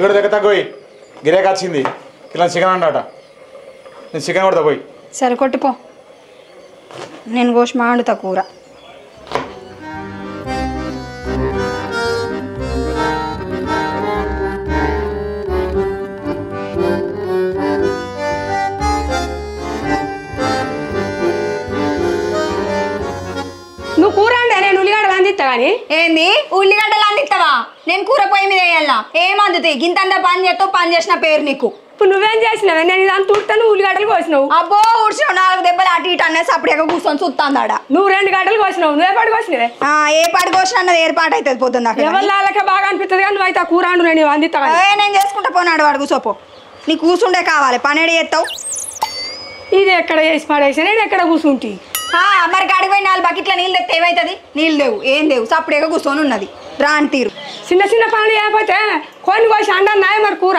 ఇక్కడ దగ్గర తగ్గోయి గిరాక వచ్చింది ఇలా చికెన్ అన్నట నేను చికెన్ కొడతా పోయి సరే కొట్టిపో నేను కోసి మాండుతా కూర నువ్వు కూర అంటే నేను ఉల్లిగడ్డలు అందిస్తా కానీ ఏంది ఉల్లిగడ్డలు అందిస్తావా నేను కూర పొయ్యి మీద వేయాలా ఏమందుతాయి గింతంతా పని చేస్తావు పని చేసిన పేరు నీకు ఇప్పుడు నువ్వేం చేసినావు నేను ఇదంతా ఉడతాను ఉల్లిగడ్డలు కోసినావు అబ్బో ఉడిచినావు 4 దెబ్బలు అటు ఇటు అనేసి అప్పుడు కూర్చొని చూస్తాందాడ నువ్వు 2 గడ్డలు కోసినావు నువ్వే పాటు కోసినవే ఏ పాటు కోసిన అన్నది ఏర్పాటు అవుతుంది పోతుంది అక్కడ ఎవరి బాగా అనిపిస్తుంది కానీ నువ్వు అయితే కూర అండు నేను అందిస్తా నేను చేసుకుంటా పోనాడు వాడు కూర్చోపో నీ కూర్చుండే కావాలి పని ఏడు చేస్తావు ఇది ఎక్కడ వేసి పడేసి నేను ఎక్కడ కూర్చుంటి మరి కాడికి పోయి 4 బకెట్ల నీళ్ళు తెస్తే ఏమవుతుంది నీళ్ళు లేవు ఏం లేవు సప్పుడేగా కూర్చొని ఉన్నది రాని తీరు చిన్న చిన్న పనులు చేయకపోతే కొన్ని కోసి అండన్నాయి మరి కూర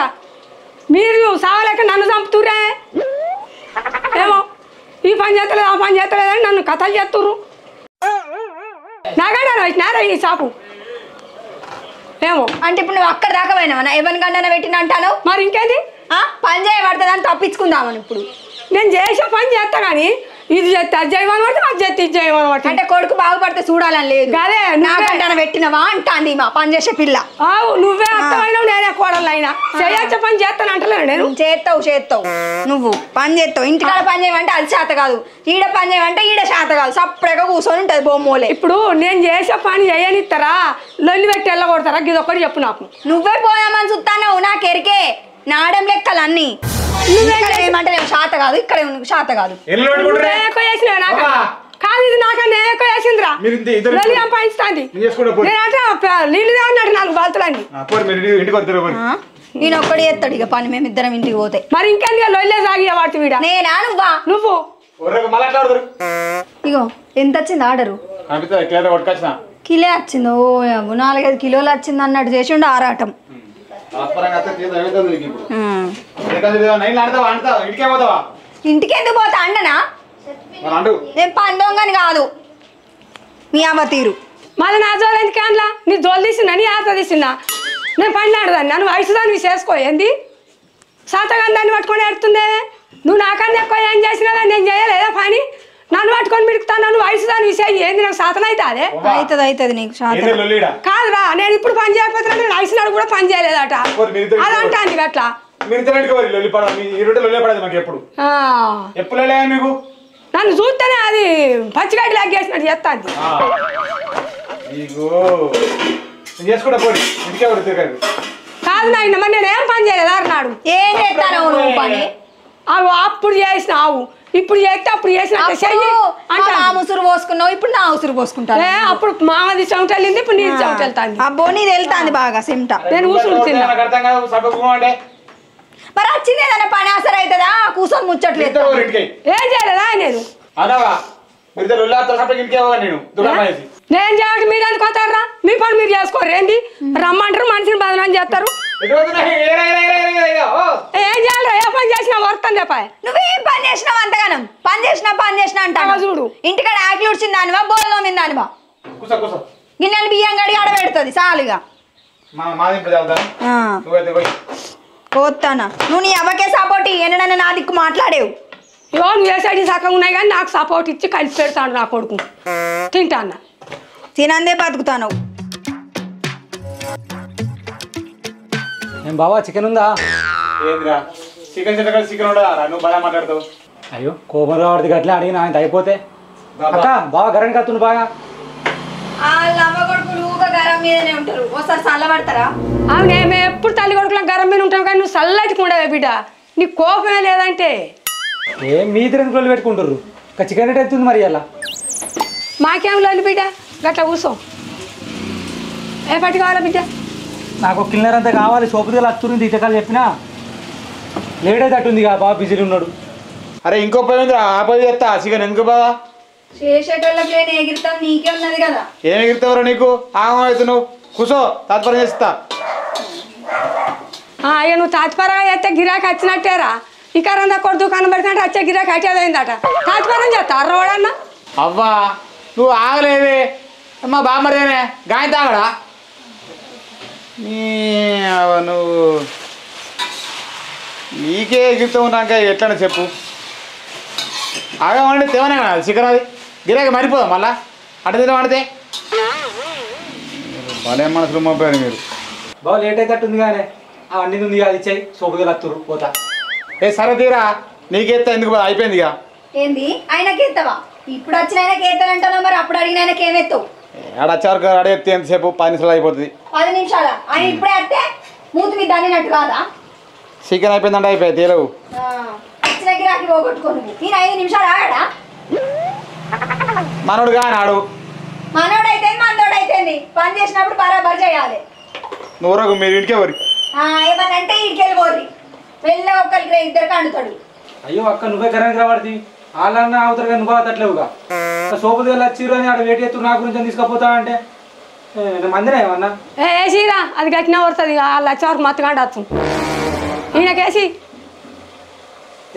మీరు సావలేక నన్ను చంపుతురే ఏమో ఈ పని చేస్తలేదు ఆ పని చేస్తలేదని నన్ను కథలు చేస్తుర్రు నాగండా వచ్చినారా ఈ షాపు ఏమో అంటే ఇప్పుడు నువ్వు అక్కడ దాకా పోయినావా ఎవరి గంటన పెట్టిన అంటాను మరి ఇంకేంది పని చేయబడుతుందని తప్పించుకుందామని ఇప్పుడు నేను చేసే పని చేస్తా కానీ ఇది చేస్తే అది చేయమని అది చేస్తే ఇది చేయమని అంటే కొడుకు బాగుపడితే చూడాలని లేదు అదే నాకంటన పెట్టినవా అంటాంది మా పని చేసే పిల్ల నువ్వే అర్థమైనావు నేనే కోడలు అయినా చేయొచ్చే పని చేస్తాను అంటలేను నేను చేస్తావు నువ్వు పని చేస్తావు ఇంటికాడ పని చేయమంటే అది చేత కాదు ఈడ పని చేయమంటే ఈడ చేత కాదు సప్పుడేగా కూర్చొని ఉంటుంది బొమ్మలే ఇప్పుడు నేను చేసే పని చేయనిస్తారా లొల్లి పెట్టి వెళ్ళగొడతారా ఇది ఒక్కటి చెప్పు నాకు నువ్వే పోదామని చూస్తాను నాకు ఎరికే నాడం లెక్కలు అన్ని ఏమంటే శాత కాదు ఇక్కడ శాత కాదు కాదు ఇది నాకన్నా ఎక్కువ వేసిందిరా లొల్లి సంపాదిస్తాంది నీళ్ళు అన్నాడు 4 బాల్తులన్నీ నేను ఒక్కడే ఎత్తాడు ఇక పని మేమిద్దరం ఇంటికి పోతే మరి ఇంకెందుకు లొల్లే సాగి వాటి వీడ నేనా నువ్వు ఇగో ఎంత వచ్చింది ఆర్డరు కిలో వచ్చింది ఓ 4-5 కిలోలు వచ్చింది అన్నట్టు చేసిండు ఆరాటం ఇంటికి ఎందుకు పోతా అండనా నేను పని దొంగని కాదు మీ అమ్మ తీరు మళ్ళీ నా జోలు ఎందుకు అనలా నీ జోలు తీసిందా నీ ఆత తీసిందా నేను పని ఆడదాన్ని నన్ను వయసు దాన్ని చేసుకో ఏంది శాతగాని దాన్ని పట్టుకొని ఆడుతుందే నువ్వు నాకన్నా ఎక్కువ ఏం చేసినా నేను చేయలేదా పని నన్ను పట్టుకొని మిడుకుతాను నన్ను వయసు దాని విషయం ఏంది నాకు శాతం అవుతుంది అవుతుంది నీకు కాదురా నేను ఇప్పుడు పని చేయకపోతే నేను వయసునాడు కూడా పని చేయలేదట అదంటే అందుకు అట్లా నన్ను చూస్తేనే అది పచ్చిగడ్డి లాగేసినట్టు చేస్తాను కాదు నాయన మరి నేను ఏం పని చేయలేదు అన్నాడు ఏం చేస్తాను పని అప్పుడు చేసిన ఇప్పుడు చేస్తే అప్పుడు చేసిన ఉసురు పోసుకున్నావు ఇప్పుడు నా ఉసురు పోసుకుంటాను అప్పుడు మామది చెమట వెళ్ళింది ఇప్పుడు నీ చెమట వెళ్తాంది అబ్బో నీది వెళ్తాంది బాగా సిమ్ట నేను ఉసురు మరి వచ్చింది ఏదైనా పని ఆసర అవుతుందా కూర్చొని ముచ్చట్లేదు ఏం చేయలేదా నేను నేను చేయక మీరు ఎందుకు వస్తారా మీ పని మీరు చేసుకోరు ఏంది రమ్మంటారు మనిషిని బదనాన్ని చేస్తారు ఏం చేయాలి ఏ పని చేసినా వర్తం చెప్పాయి నువ్వేం పని చేసినావు అంతగానం పని చేసినా అంటా చూడు ఇంటికాడ ఆకలి ఉడిచింది దానివా బోల్లో మీద దానివా గిన్నెలు బియ్యం గడిగి ఆడబెడుతుంది చాలుగా పోతానా నువ్వు నీ అవ్వకే సపోర్ట్ ఎన్నడన్నా నా దిక్కు మాట్లాడేవు ఇవో నువ్వు వేసేది సగం ఉన్నాయి కానీ నాకు సపోర్ట్ ఇచ్చి కలిసి పెడతాడు నా కొడుకు తింటా అన్న తినందే బతుకుతాను ఏం బావా చికెన్ ఉందా మాట్లాడతావు అయ్యో కోపం రావడది అట్లా అడిగిన ఆయన అయిపోతే అక్క బాగా గరం కత్తుండు బాగా గరం మీదనే ఉంటారు ఒకసారి చల్లబడతారా అవునే మేము ఎప్పుడు తల్లి కొడుకులకు గరం మీద ఉంటాం కానీ నువ్వు చల్లటికి ఉండవే బిడ్డ నీకు కోపమే లేదంటే ఏం మీ ఇద్దరు రోజులు పెట్టుకుంటారు ఇంకా చికెన్ రేట్ అవుతుంది మరి అలా మాకేం లేదు బిడ్డ గట్లా కూర్చో ఏ పట్టి కావాలా బిడ్డ నాకు ఒక కిన్నర్ అంతా కావాలి సోపుదిగా వస్తుంది ఇతకాలు చెప్పినా లేట్ అయితే అట్టుంది బాగా బిజీలు ఉన్నాడు అరే ఇంకో పని ఆ పని చేస్తా చికెన్ ఎందుకు బాగా చేసేటోళ్ళకి ఎగిరితాం నీకే ఉన్నది కదా ఏం ఎగిరితావరా నీకు ఆగమవుతు నువ్వు కూర్చో తాత్పర్యం చేస్తా అయ్యో నువ్వు తాత్పరంగా చేస్తే గిరాకీ వచ్చినట్టేరా ఇక్కడ కొడు దుకాణం పెడుతుంటే వచ్చే గిరాకీ అట్టేదైందట తాత్పరం చేస్తా అర్రవాడన్న అవ్వా నువ్వు ఆగలేదే మా బామ్మరేనే గాయ తాగడా నువ్వు నీకే ఎగుతావు నాక ఎట్లా చెప్పు ఆగమంటే తేవనే కదా చికెన్ అది గిరాక మరిపోదాం మళ్ళా అటు తిన పడితే భలే మనసులు మోపారు మీరు బాబు లేట్ అయితట్టుంది కానీ అవన్నీ ఉంది అది ఇచ్చాయి సోపుగా లత్తురు పోతా సరే తీరా నీకెత్తా ఎందుకు అయిపోయింది ఇక ఏంది ఆయనకి ఎత్తవా ఇప్పుడు వచ్చిన ఆయనకి ఎత్తానంటావు మరి అప్పుడు అడిగిన ఆయనకి ఏమెత్తావు ఆడ వచ్చే వరకు అడే ఎత్తే ఎంతసేపు 10 నిమిషాలు అయిపోతుంది 10 నిమిషాల ఆయన ఇప్పుడే వస్తే మూతి మీద దానినట్టు కాదా చికెన్ అయిపోయిందంటే అయిపోయి తీరవు వచ్చిన గిరాకి పోగొట్టుకో నువ్వు నేను 5 నిమిషాలు ఆగాడా మనోడు కానీ ఆడు మనోడైతే మందోడైతేంది పని చేసినప్పుడు బరాబర్ చేయాలి నూరకు మీరు ఇంటికే వరి ఏమన్నా అంటే ఇంటికెళ్ళి పోర్రి వెళ్ళి ఒక్కరికి ఇద్దరికి అండుతాడు అయ్యో అక్క నువ్వే కరెంట్ రాబడి వాళ్ళన్న అవుతారు కానీ నువ్వు తట్లేవుగా సోపు దగ్గర వచ్చిర్రు అని ఆడ వేటి ఎత్తు నా గురించి తీసుకుపోతా అంటే మందిరే ఏమన్నా వేసిరా అది గట్టినా పడుతుంది వాళ్ళు వచ్చే వరకు మత్తగా వచ్చు ఈయనకేసి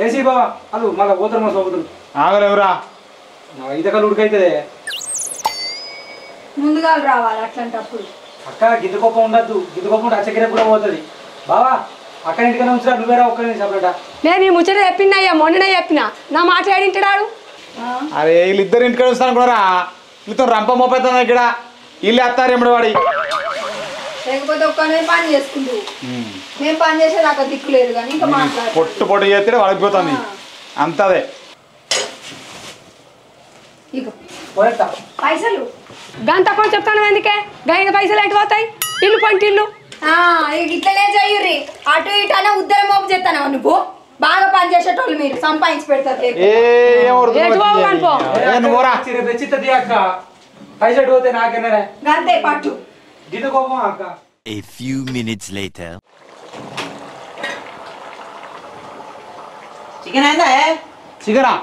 ఏసీ బావా వాళ్ళు మళ్ళీ పోతారు మా సోపుతులు ఆగలేవురా ఈతకలు ఉడికైతుంది ముందుగా రావాలి అట్లాంటప్పుడు అక్క గిద్దకొప్ప ఉండద్దు గిద్దకొప్ప ఉంటే అచ్చగిరే కూడా పోతుంది బావా అక్క ఇంటికనే ఉంచురా నువ్వేరా ఒక్కరిని సపరేటా నేను ఈ ముచ్చట చెప్పిందయ్యా మొన్ననే చెప్పిన నా మాట ఏడింటాడు అరే వీళ్ళిద్దరు ఇంటికి వస్తాను కూడా వీళ్ళతో రంప మోపేస్తుంది ఇక్కడ వీళ్ళు వేస్తారు ఎమ్మడి వాడి లేకపోతే ఒక్కనే పని చేసుకుంటూ మేము పని చేసేది అక్కడ దిక్కు లేదు కానీ ఇంకా మాట్లాడు పొట్టు చేస్తే వడిపోతుంది అంతదే ఇగో పోయేస్తా పైసలు గంత కొంచెం చెప్తాను ఎందుకే గైన పైసలు ఎటు పోతాయి ఇల్లు పంటి ఇల్లు ఇట్లనే చెయ్యుర్రి అటు ఇటు అనే ఉద్దరం మోపు చేస్తాను నువ్వు బాగా పని చేసేటోళ్ళు మీరు సంపాదించి పెడతారు తెచ్చిస్తుంది అక్క పైసలు పోతే నాకేనా అంతే పట్టు గిద్దకోపం అక్క. A few minutes later. Chicken అయిందా చికెనా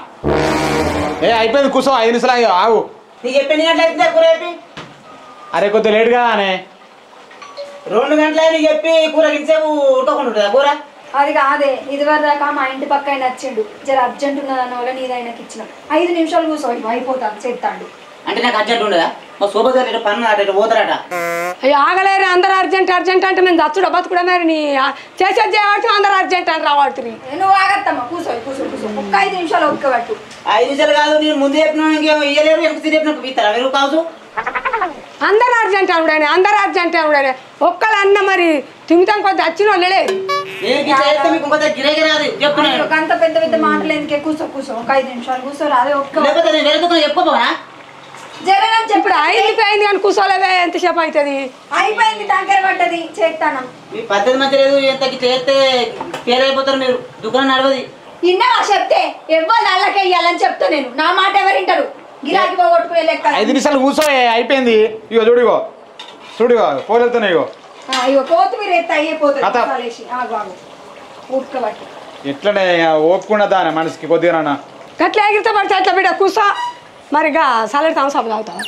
అయిపోయింది కూర్చో 5 నిమిషాలు ఆగు నీకు ఎన్ని గంటలు అవుతుందా కూర చెప్పి అరే కొద్దిగా లేట్ కదా అనే 2 గంటలు నీకు చెప్పి కూర గింసేపు ఉడకకుండా ఉంటుందా కూర అది కాదే ఇదివరకు దాకా మా ఇంటి పక్క ఆయన వచ్చిండు జర అర్జెంట్ ఉన్నదన్న వల్ల నీది ఆయనకి ఇచ్చిన 5 నిమిషాలు కూర్చో అయిపోతాను చేస్తాడు అంటే నాకు అర్జెంట్ ఉండదా మా సోపతి గారు పన్ను అటు పోతారట అయ్యో ఆగలేరు అందరు అర్జెంట్ అర్జెంట్ అంటే మేము చచ్చుడు బతుకుడా మరి నీ చేసేది చేయవచ్చు అందరు అర్జెంట్ అని రావాలి నువ్వు ఆగత్తమ్మా కూర్చో కూర్చో కూర్చో ఒక్క 5 నిమిషాలు ఒక్కబట్టు 5 నిమిషాలు కాదు నేను ముందు చెప్పిన ఇయ్యలేరు ఎంత చెప్పినప్పుడు ఇస్తారా మీరు కావచ్చు అందరు అర్జెంట్ అవుడానే అందరు అర్జెంట్ అవుడానే ఒక్కళ్ళు అన్న మరి తింటాం కొద్ది వచ్చిన వాళ్ళే మీకు ఇంకొక గిరేకి రాదు చెప్తున్నాను అంత పెద్ద పెద్ద మాటలు ఎందుకే కూర్చో కూర్చో ఒక 5 నిమిషాలు కూర్చో రాదే ఒక్క లేకపోతే నేను వేరే దుకాణం చెప్పుకోపోనా జరగని ఇప్పుడు అయిపోయింది కానీ కూర్చోలేవే ఎంతసేపు అవుతుంది అయిపోయింది దగ్గర పడ్డది చేస్తాను మీ పద్ధతి మంచి లేదు ఎంతకి చేస్తే ఫెయిల్ అయిపోతారు మీరు దుకాణం నడవది ఇన్నావా చెప్తే ఎవ్వరు అల్లకే ఇయ్యాలని చెప్తా నేను నా మాట ఎవరింటారు గిరాకి పోగొట్టుకునే లెక్క 5 నిమిషాలు కూర్చో అయిపోయింది ఇగో చూడిగో చూడిగో పోలేతున్నాయి ఇగో ఇగో కొత్తిమీర ఎత్తే అయిపోతుంది కథ. మసాలేసి ఆగు ఆగు ఉడకబట్టి ఎట్లనే ఓపుకుండా దాని మనిషికి కొద్దిగా నాన్న గట్ల ఎగిరితే పడితే అట్లా బిడ్డ కూర్చో మరిగా సలడ్ తామసాపు తాగుతావా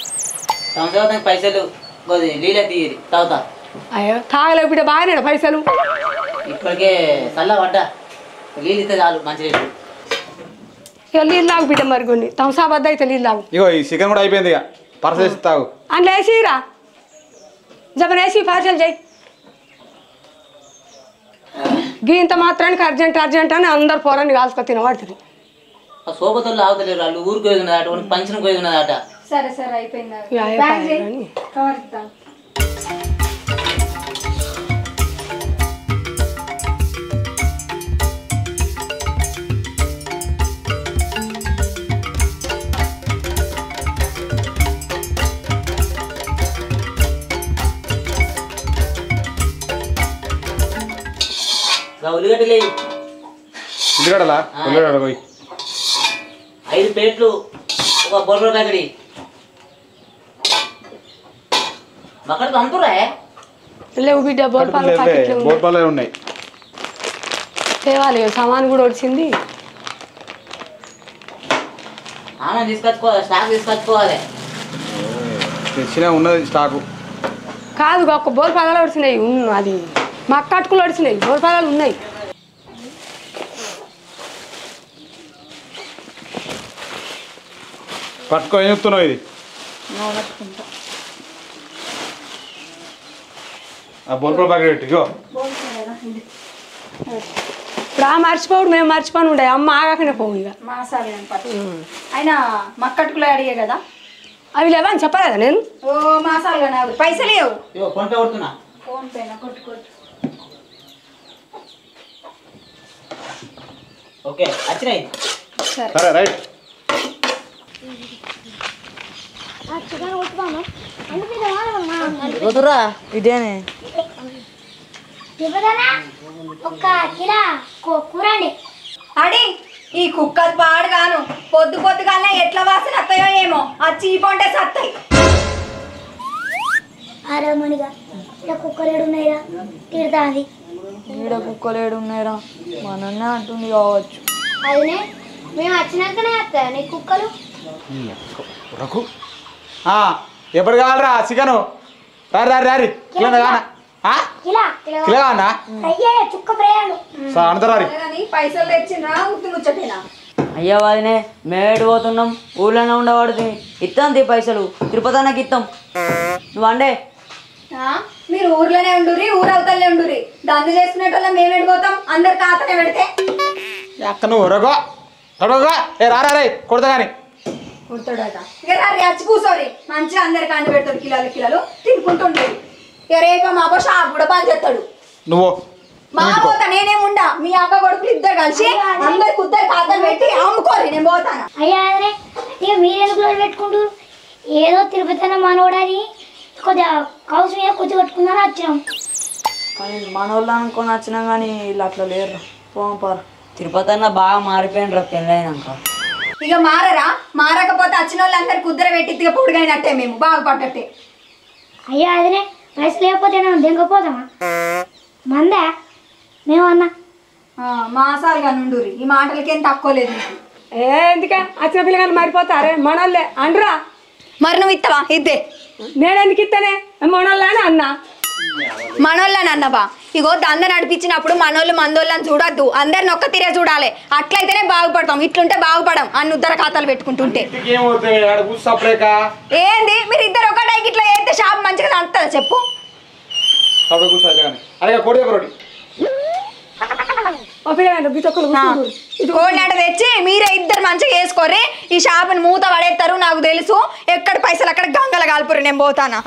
సంవత్సరం పైసలు నీళ్ళే తీయరు తాగుతా అయ్యో తాగలేవు బిడ్డ బాగానే పైసలు ఇప్పటికే చల్ల పడ్డా నీళ్ళు ఇస్తే చాలు మంచి ఇక నీళ్ళు తాగు బిడ్డ మరి కొన్ని తామసాపు వద్ద అయితే నీళ్ళు తాగు ఇగో ఈ చికెన్ కూడా అయిపోయింది ఇక పరసేసి తాగు అందులో వేసిరా జపన్ వేసి పార్సల్ చేయి గీంత మాత్రానికి అర్జెంట్ అర్జెంట్ అని అందరు పోరాన్ని కాల్చుకొని తినబడుతుంది ఆ సోపతుల్లో ఆగుతలేరు వాళ్ళు ఊరికి పోయి ఉన్నదట వాళ్ళకి పంచనకు పోయి ఉన్నదట సరే సరే అయిపోయింది ఇక అయిపోయింది కానీ. కవర్ ఇద్దాం ఉల్లిగడ్డలే ఉల్లిగడలా ఉల్లిగడ పోయి 5 ప్లేట్లు ఒక బొర్ర ప్యాకెట్ మక్కడికి అమ్ముతురా లేవు బిడ్డ బోల్పాలు ప్యాకెట్లు ఉన్నాయి. బోర్పాలే ఉన్నాయి తేవాలి సామాన్ కూడా వచ్చింది ఆమె తీసుకొచ్చుకోవాలి స్టాక్ తీసుకొచ్చుకోవాలి తెచ్చినా ఉన్నది స్టాకు కాదు ఒక్క బోల్పాలలో వచ్చినాయి అది మా కట్టుకులు వచ్చినాయి బోల్పాలాలు ఉన్నాయి పట్టుకో ఏం చెప్తున్నావు ఇది బోల్పుల ప్యాకెట్ పెట్టి ఇగో ఇప్పుడు ఆ మర్చిపోడు మేము మర్చిపోను ఉండే అమ్మ ఆగాకనే పోవు ఇక మాసాలు అయినా మక్కట్టుకులో అడిగే కదా అవి లేవని చెప్పలేదా నేను ఓ మాసాలు నాకు పైసలు లేవు ఇగో ఫోన్ పే కొడుతున్నా. ఫోన్ పే కొట్టుకోవచ్చు. ఓకే వచ్చినాయి. సరే రైట్ వద్దురా ఇదేనే అడి ఈ కుక్కలు పాడుగాను పొద్దు పొద్దుగానే ఎట్లా వాసన వస్తాయో ఏమో ఆ చీపంటే సత్తాయి. ఆరామనిగా ఇలా కుక్కలేడు ఉన్నాయిరా తిడతాది. ఈడ కుక్కలేడు ఉన్నాయిరా మనన్నే అంటుంది కావచ్చు. అదినే మేము వచ్చినాకనే వస్తాయి నీ కుక్కలు. రఘు ఎప్పుడు కావాలరా చికెను రారి రారి రారి కిలో కానా ఇలా కిలో కానా అయ్యే చుక్క ప్రయాణం అంతరారి పైసలు తెచ్చిండ్రా ముద్దు ముచ్చటేనా? అయ్యా వాదినే మేడు పోతున్నాం ఊళ్ళోనే ఉండబడుతుంది ఇస్తాం తీ పైసలు తిరుపతి అన్నకి ఇస్తాం నువ్వు అండే మీరు ఊర్లోనే ఉండురి ఊరవతలే ఉండురి దందు చేసుకునేటోళ్ళ మేము ఎడిపోతాం అందరు ఖాతానే పెడితే అక్క నువ్వు రఘు రఘుగా ఏ రారా రే కొడతా కానీ కుడతాడట ఇక రారి వచ్చి కూర్చోరి మంచిగా అందరికి అండి పెడతాడు కిలోలు కిలోలు తినుకుంటుంటాడు. ఇక రేపు మా అబ్బ షాప్ కూడా బంద్ చేస్తాడు. నువ్వు మా పోతా నేనేముండా మీ అక్క కొడుకులు ఇద్దరు కలిసి అందరికి ఉద్దరు ఖాతాలు పెట్టి అమ్ముకోరి నేను పోతాను. అయ్యా అదే ఇక మీరెందుకు లోటు పెట్టుకుంటారు? ఏదో తిరుపతి మనోడని కొద్దిగా కౌసు మీద కూర్చో పెట్టుకుందని వచ్చినాం. కానీ మన వాళ్ళు అనుకొని వచ్చినాం కానీ వీళ్ళు అట్లా లేరు పోంపారు తిరుపతి అన్న బాగా మారిపోయిన రా పెళ్ళైనాక. ఇక మారరా మారకపోతే వచ్చిన వాళ్ళందరికి కుద్దర పెట్టి ఇక పొడిగైనట్టే మేము బాగుపడ్డట్టే. అయ్యా అదినే పైసలు లేకపోతే నేను దింకపోతామా మందా మేమన్నా మాసాలుగా నుండురి ఈ మాటలకేం తక్కువ లేదు మీకు. ఎందుకే వచ్చిన పిల్లగాని మారిపోతారే మనోళ్ళే అండ్రా. మరి నువ్వు ఇస్తావా ఇద్దే నేను ఎందుకు ఇస్తానే మనోళ్ళే అని అన్నా. మనోళ్ళని అన్నవా ఇగో దంద నడిపించినప్పుడు మనోళ్ళు మందోళ్ళని చూడొద్దు అందరిని ఒక్క తీరే చూడాలి అట్లయితేనే బాగుపడతాం ఇట్లుంటే బాగుపడం అన్ని ఉద్దర ఖాతాలు పెట్టుకుంటుంటే. ఏంది మీరు ఇద్దరు ఒకటే ఇట్లా అయితే షాప్ మంచిగా అంటుందా చెప్పు. అరే కోడి ఒకటి ఓ పిల్లగాడు బితొక్కలు కోడినాట తెచ్చి మీరే ఇద్దరు మంచిగా వేసుకోరి ఈ షాపుని మూత పడేస్తారు నాకు తెలుసు ఎక్కడ పైసలు అక్కడ గంగల కాల్పురు నేను పోతానా.